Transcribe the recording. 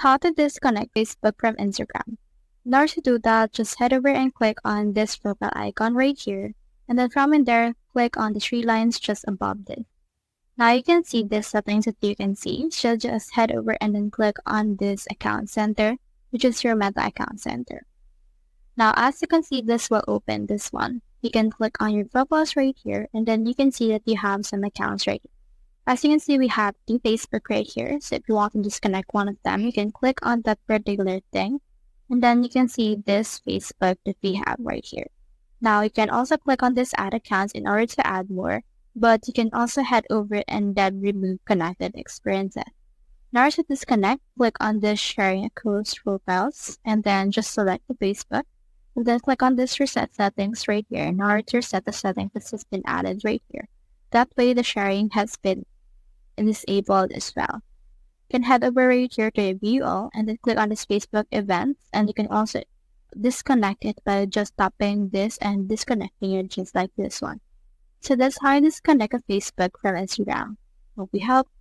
How to disconnect Facebook from Instagram. In order to do that, just head over and click on this profile icon right here. And then from in there, click on the three lines just above this. Now you can see these settings that you can see. So just head over and then click on this account center, which is your Meta account center. Now as you can see, this will open this one. You can click on your profiles right here, and then you can see that you have some accounts right here. As you can see, we have the Facebook right here. So if you want to disconnect one of them, you can click on that particular thing. And then you can see this Facebook that we have right here. Now you can also click on this add accounts in order to add more, but you can also head over and then remove connected experiences. In order to disconnect, click on this sharing across profiles and then just select the Facebook. And then click on this reset settings right here in order to reset the settings that has been added right here. That way the sharing has been disabled as well. You can head over right here to view all and then click on this Facebook events, and you can also disconnect it by just tapping this and disconnecting it just like this one. So that's how you disconnect a Facebook from Instagram. Hope we helped.